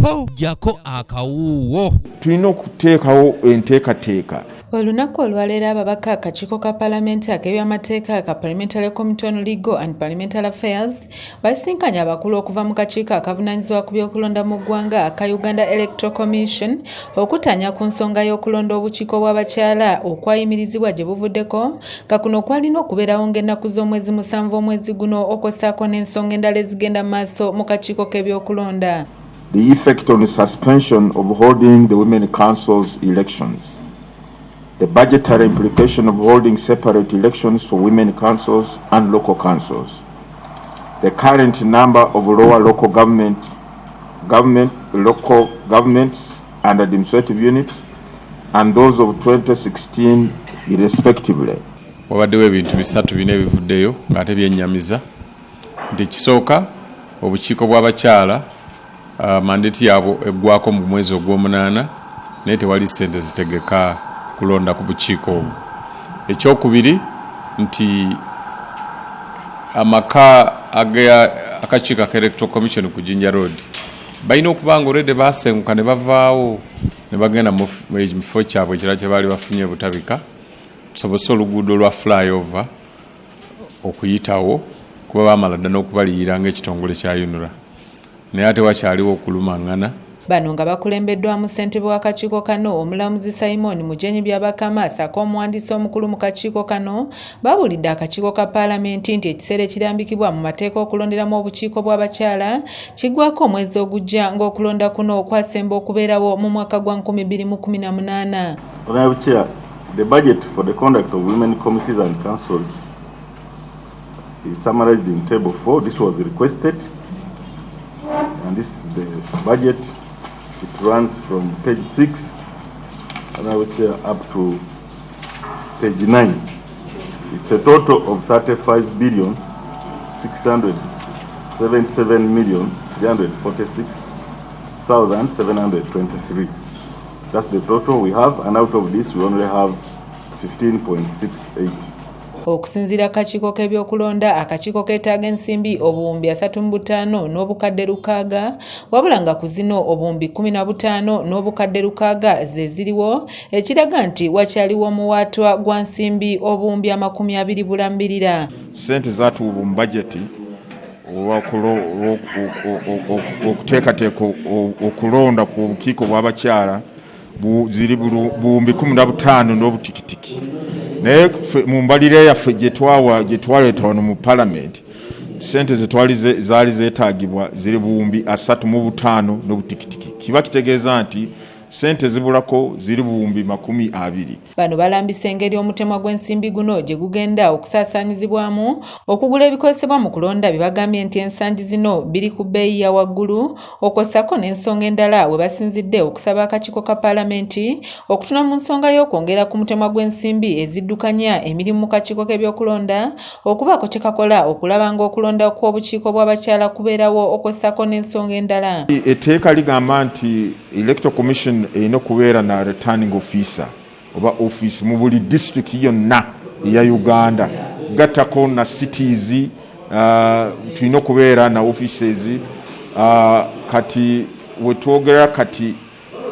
po jako akawuwo. Tulina okuteekawo enteekateeka. Olunaku olwaleero ababaka akakiiko ka Paalamenti ak'ebyamateeka ka Parliamentary Committee on Legal and Parliamentary Affairs basisinkanye abakulu okuva mu kakiiko akavunaanyizibwa ku by'okulonda mu ggwanga aka Uganda Electoral Commission okutanya ku nsonga y'okulonda obukiiko bw'abakyala okwayimirizibwa gye buvuddeko nga kuno kwalina okubeerawo ng'ennaku z'omwezi 7 omwezi guno okossaako n'ensonga endala ezigenda mu maaso mu kakiiko k'ebyokulonda. The effect on the suspension of holding the Women Council's elections. The budgetary implication of holding separate elections for women councils and local councils. The current number of lower local governments and administrative units and those of 2016 irrespectively. Wabaddewo ebintu bisatu bine ebivuddeyo ng'ate byennyamiza nti ekisooka obukiiko bw'abakyala mandate yaabwo eggwako mu mwezi ogw'omunaana naye tewali ssente zitegeka kulonda ku bukiiko obwo. Ekyokubiri nti amaka akakiiko ka Electoral Commission ku Jinja Road balina okuba nga olwedde baasenguka ne bavaawo ne bagenda mu kifo kyabwe ekirala kye baali bafunye butabika tusobose oluguudo lwa flyover okuyitawo kuba baamala dda n'okubaliyira ng'ekitongole kya UNRA naye ate wakyaliwo okulumangana. Bano nga bakulembeddwamu ssentebe w'akakiiko kano omulamuzi Simon Mujenyi Byabakama ssaako omuwandiisi omukulu mu kakiiko kano babulidde akakiiko ka Paalamenti nti ekiseera ekirambikibwa mu mateeka okulonderamu obukiiko bw'abakyala kiggwako omwezi ogujja ng'okulonda kuno okwasemba okubeerawo mu mwaka gwa 2018. Honourable Chair, the budget for the conduct of women committees and councils is summarized in Table 4. This was requested, and this is the budget. It runs from page 6 up to page 9. It's a total of 35,677,346,723. That's the total we have, and out of this we only have 15.68. Okusinziira akakiiko k'ebyokulonda akakiiko keetaaga ensimbi obuwumbi 35 n'obukadde 600 wabula nga ku zino obuwumbi 15 n'obukadde 600 ze ziriwo ekiraga nti wakyaliwo omuwaatwa gwa nsimbi obuwumbi 20 bulambirira. Ssente zaatuubwa mu bajeti okuteekateeka okulonda ku bukiiko bw'abakyala ziri buwumbi 15 n'obutikitiki. Naye mu mbalire yaffe gye twaleeta wano mu Paalamenti ssente zaali zeetaagibwa ziri buwumbi 35 n'obutikitiki. Kiba kitegeeza nti ssente zibulako ziri buwumbi 20. Bano balambisa engeri omutemwa gw'ensimbi guno gye gugenda okusaasaanyizibwamu okugula ebikozesebwa mu kulonda bye bagambye nti ensangi zino biri ku bbeeyi ya waggulu okwossako n'ensonga endala we basinzidde okusaba akakiiko ka Paalamenti okutuna mu nsonga y'okwongera ku mutemwa gw'ensimbi eziddukanya emirimu mu kakiiko k'ebyokulonda okubaako kye kakola okulaba ng'okulonda kw'obukiiko bw'abakyala kubeerawo okwossako n'ensonga endala. Etteeka ligamba nti Electoral Commission erina okubeera na returning officer oba office mu buli district yonna eya Uganda gattako na cities tulina okubeera na offices kati wetwogera kati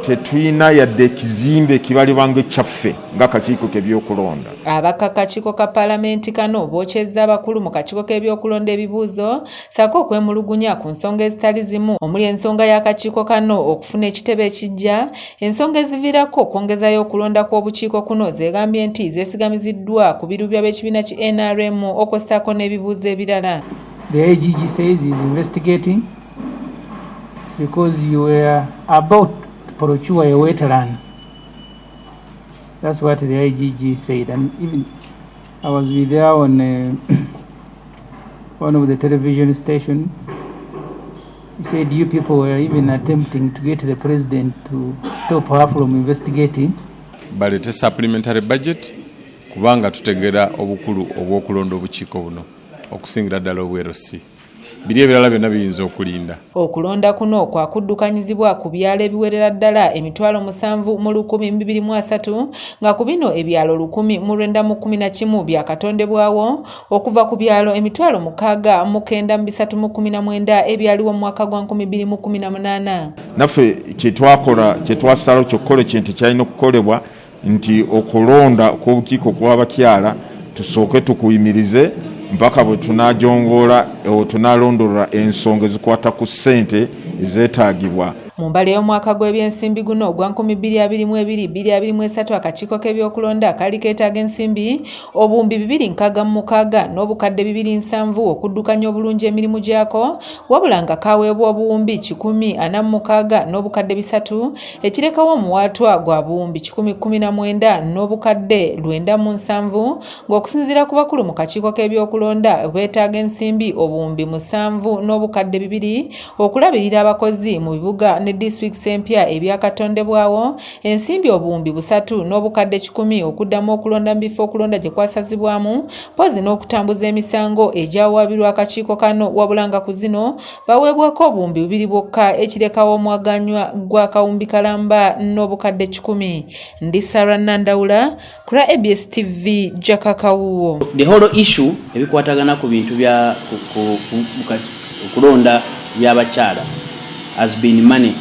tetulina yadde ekizimbe ekibalibwanga ekyaffe ng'akakiiko k'ebyokulonda. Abakakakiiko ka Paalamenti kano bookyezza abakulu mu kakiiko k'ebyokulonda ebibuuzo ssaako okwemulugunya ku nsonga ezitali zimu omuli ensonga y'akakiiko kano okufuna ekitebe ekijja, ensonga eziviirako okwongezayo okulonda kw'obukiiko kuno zeegambye nti zeesigamiziddwa ku birubya b'ekibiina ki NRM okwossaako n'ebibuuzo ebirala. The IGG says is investigating because you were about procure a wetland. That's what the IGG said, and even I was with there on one of the television stations. He said you people were even attempting to get the president to stop her from investigating. But it's a supplementary budget kubanga tutegera obukulu obw'okulonda obukiiko buno okusingira ddala obwerosi biri ebirala byonna biyinza okulinda. Okulonda kuno kwakuddukanyizibwa ku byalo ebiwerera ddala emitwalo 7 mu 2023 nga ku bino ebyalo 1911 byakatondebwawo okuva ku byalo emitwalo 6,939 ebyaliwo mu mwaka gwa 2018. Naffe kyetwasalawo kyokole kintu kyalina okukolebwa nti okulonda kw'obukiiko kw'abakyala tusooke tukuyimirize mpaka bwe tunajongoola tunalondolola ensonga ezikwata ku ssente ezeetaagibwa. Mu mbali y'omwaka gw'ebyensimbi guno gwa 2022-2023 akakiiko k'ebyokulonda kali keetaaga ensimbi obuwumbi 266 n'obukadde 207 okuddukanya obulungi emirimu gyako, wabula nga kaweebwa obuwumbi 146 n'obukadde 3 ekirekawo omuwaatwa gwa buwumbi 119 n'obukadde 97 ng'okusinziira ku bakulu mu kakiiko k'ebyokulonda beetaaga ensimbi obuwumbi 7 n'obukadde 2 okulabirira abakozi mu bibuga ne districts empya ebyakatondebwawo, ensimbi obuwumbi 3 n'obukadde 10 okuddamu okulonda mu bifo okulonda gye kwasazibwamu mpozi n'okutambuza emisango egyawabirwa akakiiko kano, wabula nga ku zino baweebwako obuwumbi 2 bwokka ekirekawo omwaganywa gwa kawumbi kalamba n'obukadde 10. Ndi Sarah Nandawula kula ABS TV Jakakawuwo. The whole issue ebikwatagana ku bintu bya okulonda by'abakyala has been money.